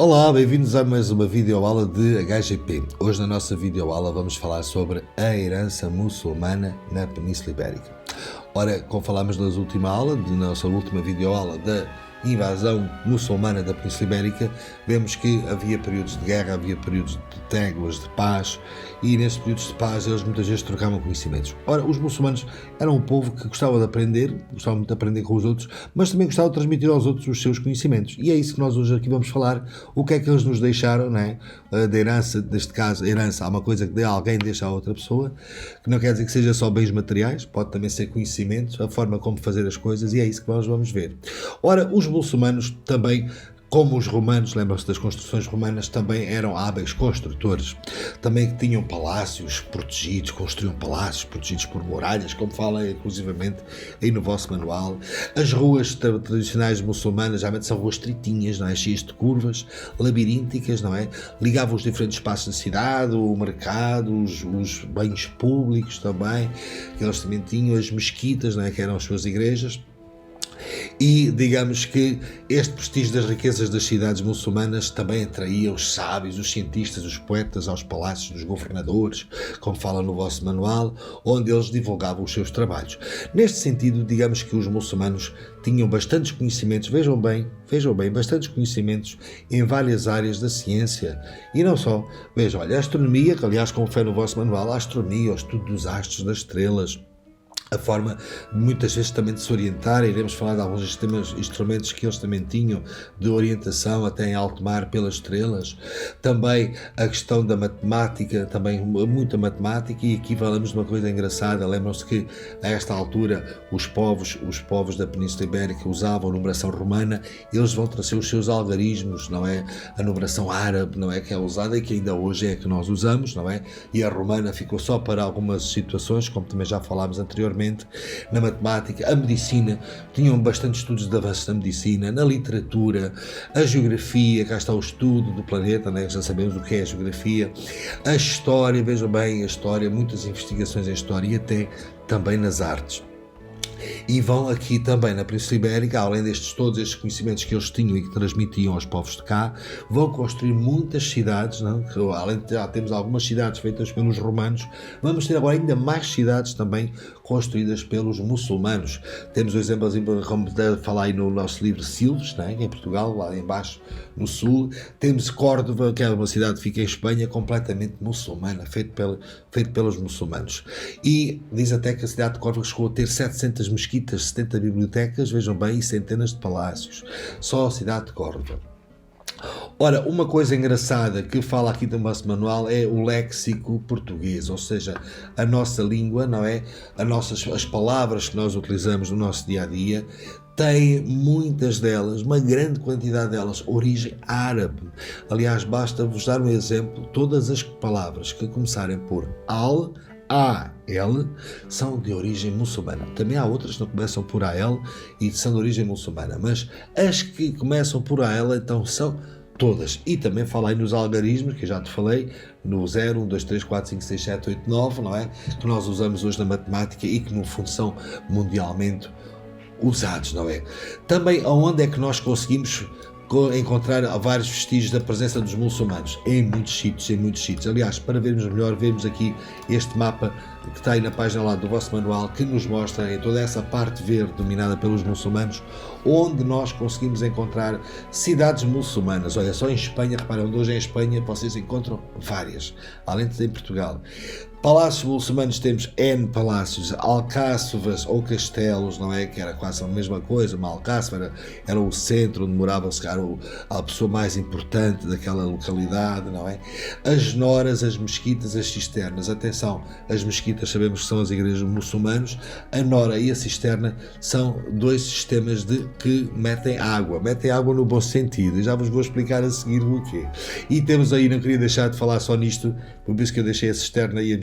Olá, bem-vindos a mais uma videoaula de HGP. Hoje na nossa videoaula vamos falar sobre a herança muçulmana na Península Ibérica. Ora, como falámos na nossa última videoaula da invasão muçulmana da Península Ibérica, vemos que havia períodos de guerra, havia períodos de tréguas, de paz, e nesses períodos de paz eles muitas vezes trocavam conhecimentos. Ora, os muçulmanos eram um povo que gostava de aprender, gostava muito de aprender com os outros, mas também gostava de transmitir aos outros os seus conhecimentos. E é isso que nós hoje aqui vamos falar, o que é que eles nos deixaram, não é? Da herança, neste caso, a herança há uma coisa que alguém deixa a outra pessoa, que não quer dizer que seja só bens materiais, pode também ser conhecimentos, a forma como fazer as coisas, e é isso que nós vamos ver. Ora, os muçulmanos também, como os romanos, lembram-se das construções romanas, também eram hábeis construtores, também tinham palácios protegidos, construíam palácios protegidos por muralhas, como fala inclusivamente aí no vosso manual. As ruas tradicionais muçulmanas geralmente são ruas estreitinhas, não é? Cheias de curvas, labirínticas, não é? Ligavam os diferentes espaços da cidade, o mercado, os bens públicos também, que eles também tinham, as mesquitas, não é? Que eram as suas igrejas. E digamos que este prestígio das riquezas das cidades muçulmanas também atraía os sábios, os cientistas, os poetas aos palácios dos governadores, como fala no vosso manual, onde eles divulgavam os seus trabalhos. Neste sentido, digamos que os muçulmanos tinham bastantes conhecimentos, vejam bem, bastantes conhecimentos em várias áreas da ciência. E não só, vejam, olha, a astronomia, que aliás confere no vosso manual, a astronomia, o estudo dos astros, das estrelas, a forma muitas vezes também de se orientar, iremos falar de alguns instrumentos que eles também tinham de orientação até em alto mar pelas estrelas, também a questão da matemática, também muita matemática, e aqui falamos de uma coisa engraçada, lembram-se que a esta altura os povos da Península Ibérica usavam a numeração romana, eles vão trazer os seus algarismos, não é? A numeração árabe, não é? Que é usada e que ainda hoje é que nós usamos, não é? E a romana ficou só para algumas situações, como também já falámos anteriormente. Na matemática, a medicina, tinham bastante estudos de avanços na medicina, na literatura, a geografia, cá está o estudo do planeta, né? Já sabemos o que é a geografia, a história, vejam bem, a história, muitas investigações em história e até também nas artes. E vão aqui também na Península Ibérica, além todos estes conhecimentos que eles tinham e que transmitiam aos povos de cá, vão construir muitas cidades, não? Que, além de já temos algumas cidades feitas pelos romanos, vamos ter agora ainda mais cidades também construídas pelos muçulmanos. Temos o exemplo, como falar aí no nosso livro Silves, não é? Em Portugal, lá em baixo, no sul. Temos Córdoba, que é uma cidade que fica em Espanha, completamente muçulmana, feito pelos muçulmanos. E diz até que a cidade de Córdoba chegou a ter 700 mesquitas, 70 bibliotecas, vejam bem, e centenas de palácios. Só a cidade de Córdoba. Ora, uma coisa engraçada que fala aqui no nosso manual é o léxico português, ou seja, a nossa língua, não é? As palavras que nós utilizamos no nosso dia-a-dia têm muitas delas, uma grande quantidade delas, origem árabe. Aliás, basta-vos dar um exemplo, todas as palavras que começarem por al, A-L, são de origem muçulmana. Também há outras que não começam por A-L e são de origem muçulmana, mas as que começam por A-L então são todas. E também falei nos algarismos, que eu já te falei, no 0, 1, 2, 3, 4, 5, 6, 7, 8, 9, não é? Que nós usamos hoje na matemática e que no fundo são mundialmente usados, não é? Também aonde é que nós conseguimos encontrar vários vestígios da presença dos muçulmanos? Em muitos sítios. Aliás, para vermos melhor, vemos aqui este mapa que está aí na página lá do vosso manual, que nos mostra em toda essa parte verde dominada pelos muçulmanos, onde nós conseguimos encontrar cidades muçulmanas. Olha, só em Espanha, reparem, onde hoje é em Espanha, vocês encontram várias, além de em Portugal. Palácios muçulmanos temos N palácios, alcáçovas ou castelos, não é? Que era quase a mesma coisa, uma alcáçova era o centro onde morava a pessoa mais importante daquela localidade, não é? As noras, as mesquitas, as cisternas. Atenção, as mesquitas sabemos que são as igrejas muçulmanas, a nora e a cisterna são dois sistemas que metem água no bom sentido, e já vos vou explicar a seguir o quê. E temos aí, não queria deixar de falar só nisto, por isso que eu deixei a cisterna e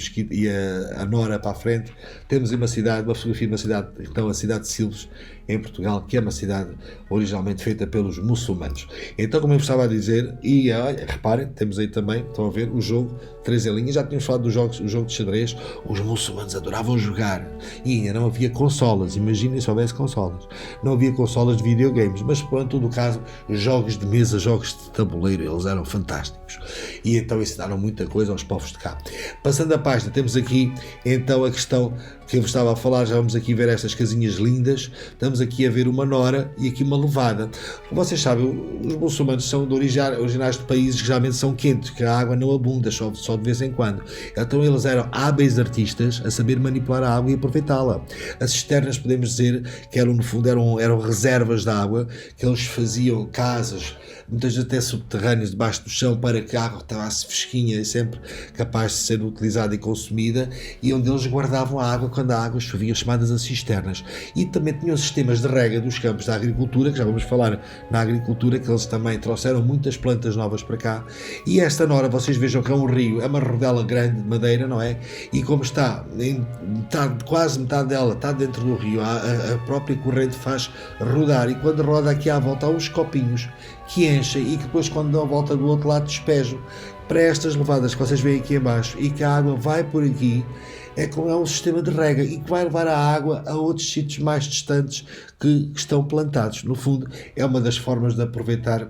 a nora para a frente. Temos uma fotografia de uma cidade, então a cidade de Silves, em Portugal, que é uma cidade originalmente feita pelos muçulmanos. Então, como eu estava a dizer, e olha, reparem, temos aí também, estão a ver, o jogo 3 em linha, já tínhamos falado do jogo de xadrez, os muçulmanos adoravam jogar, e ainda não havia consolas, imaginem se houvesse consolas, não havia consolas de videogames, mas por todo o caso, jogos de mesa, jogos de tabuleiro, eles eram fantásticos, e então ensinaram muita coisa aos povos de cá. Passando a página, temos aqui então a questão que eu vos estava a falar, já vamos aqui ver estas casinhas lindas, estamos aqui a ver uma nora e aqui uma levada. Como vocês sabem, os muçulmanos são originários de países que geralmente são quentes, que a água não abunda, só de vez em quando. Então eles eram hábeis artistas a saber manipular a água e aproveitá-la. As cisternas, podemos dizer, que eram no fundo eram reservas de água, que eles faziam casas, muitas vezes até subterrâneas, debaixo do chão, para que a água estivesse fresquinha e sempre capaz de ser utilizada e consumida, e onde eles guardavam a água quando a água chovia, chamadas as cisternas. E também tinham sistemas de rega dos campos da agricultura, que já vamos falar na agricultura, que eles também trouxeram muitas plantas novas para cá. E esta nora, vocês vejam que é um rio, é uma rodela grande de madeira, não é? E como está, quase metade dela está dentro do rio, a própria corrente faz rodar, e quando roda aqui à volta há uns copinhos que enchem e que depois, quando dão a volta do outro lado, despejam para estas levadas que vocês veem aqui em baixo, e que a água vai por aqui. É um sistema de rega e que vai levar a água a outros sítios mais distantes que estão plantados. No fundo, é uma das formas de aproveitar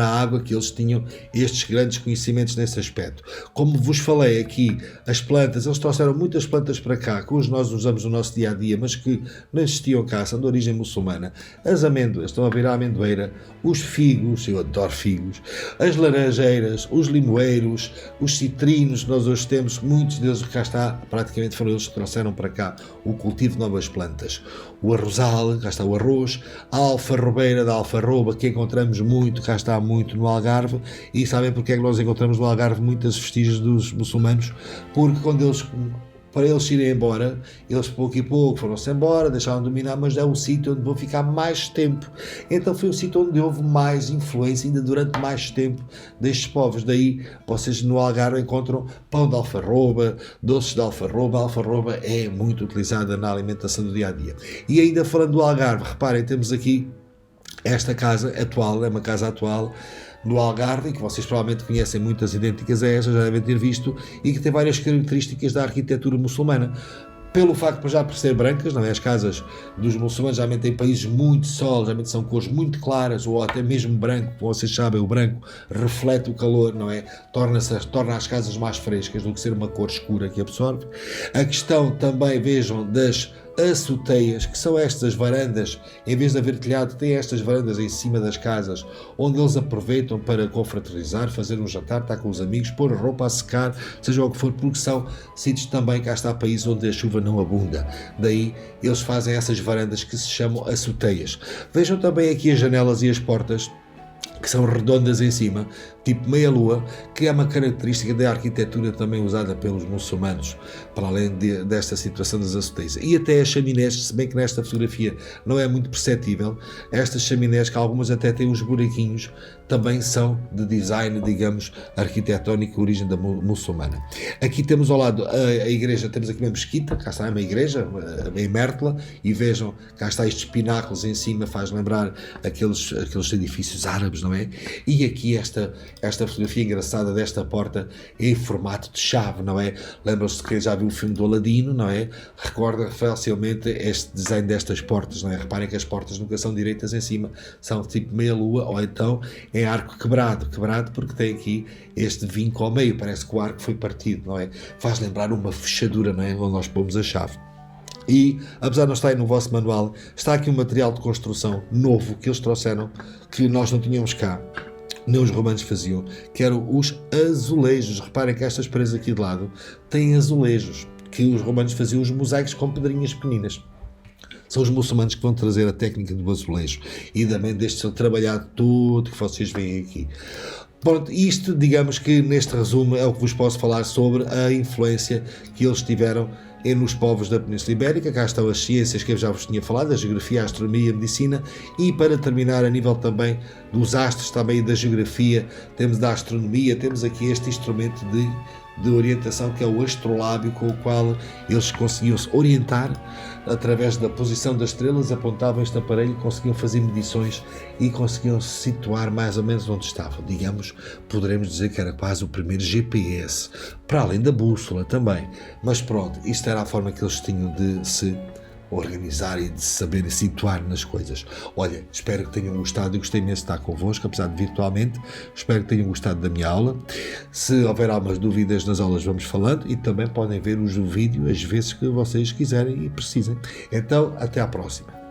a água, que eles tinham estes grandes conhecimentos nesse aspecto. Como vos falei aqui, as plantas, eles trouxeram muitas plantas para cá, que hoje nós usamos no nosso dia-a-dia, mas que não existiam cá, são de origem muçulmana. As amêndoas, estão a ver a amendoeira, os figos, eu adoro figos, as laranjeiras, os limoeiros, os citrinos que nós hoje temos, muitos deles cá está, praticamente foram eles que trouxeram para cá o cultivo de novas plantas. O arrozal, cá está o arroz, a alfarrobeira da alfarroba, que encontramos muito, cá está muito no Algarve. E sabem porque é que nós encontramos no Algarve muitas vestígios dos muçulmanos? Porque para eles irem embora, eles pouco e pouco foram-se embora, deixaram de dominar, mas é o sítio onde vão ficar mais tempo. Então foi o sítio onde houve mais influência, ainda durante mais tempo, destes povos. Daí vocês no Algarve encontram pão de alfarroba, doces de alfarroba. A alfarroba é muito utilizada na alimentação do dia-a-dia. E ainda falando do Algarve, reparem, temos aqui esta casa atual, é uma casa atual no Algarve, que vocês provavelmente conhecem, muitas idênticas a esta, já devem ter visto, e que tem várias características da arquitetura muçulmana. Pelo facto de já por ser brancas, não é? As casas dos muçulmanos geralmente têm países muito sólidos, geralmente são cores muito claras, ou até mesmo branco, como vocês sabem, o branco reflete o calor, não é? Torna as casas mais frescas do que ser uma cor escura que absorve. A questão também, vejam, das açoteias, que são estas varandas, em vez de haver telhado, tem estas varandas em cima das casas, onde eles aproveitam para confraternizar, fazer um jantar, estar com os amigos, pôr a roupa a secar, seja o que for, porque são sítios também, cá está, países onde a chuva não abunda. Daí eles fazem essas varandas que se chamam açoteias. Vejam também aqui as janelas e as portas, que são redondas em cima, tipo meia-lua, que é uma característica da arquitetura também usada pelos muçulmanos, para além desta situação das açoteias. E até as chaminés, se bem que nesta fotografia não é muito perceptível, estas chaminés, que algumas até têm uns buraquinhos, também são de design, digamos, arquitetónico, origem da muçulmana. Aqui temos ao lado a igreja, temos aqui uma mesquita, cá está uma igreja, em Mértola, e vejam, cá está estes pináculos em cima, faz lembrar aqueles edifícios árabes, não é? E aqui esta fotografia engraçada desta porta em formato de chave, não é? Lembram-se que já viu o filme do Aladino, não é? Recorda facilmente este desenho destas portas, não é? Reparem que as portas nunca são direitas em cima, são tipo meia-lua, ou então em arco quebrado porque tem aqui este vinco ao meio, parece que o arco foi partido, não é? Faz lembrar uma fechadura, não é? Onde nós pomos a chave. E, apesar de não estar aí no vosso manual, está aqui um material de construção novo que eles trouxeram, que nós não tínhamos cá, nem os romanos faziam, que eram os azulejos. Reparem que estas paredes aqui de lado têm azulejos, que os romanos faziam os mosaicos com pedrinhas pequeninas. São os muçulmanos que vão trazer a técnica do azulejo e também deste seu trabalhado todo que vocês veem aqui. Pronto, isto, digamos que neste resumo é o que vos posso falar sobre a influência que eles tiveram nos povos da Península Ibérica. Cá estão as ciências que eu já vos tinha falado, a geografia, a astronomia, a medicina, e para terminar, a nível também dos astros, também da geografia, temos da astronomia, temos aqui este instrumento de orientação, que é o astrolábio, com o qual eles conseguiam se orientar através da posição das estrelas, apontavam este aparelho, conseguiam fazer medições e conseguiam se situar mais ou menos onde estavam. Digamos, poderemos dizer que era quase o primeiro GPS, para além da bússola também. Mas pronto, isto era a forma que eles tinham de se organizar e de saber situar nas coisas. Olha, espero que tenham gostado. Eu gostei imenso de estar convosco, apesar de virtualmente. Espero que tenham gostado da minha aula. Se houver algumas dúvidas nas aulas, vamos falando, e também podem ver o vídeo às vezes que vocês quiserem e precisem. Então, até à próxima.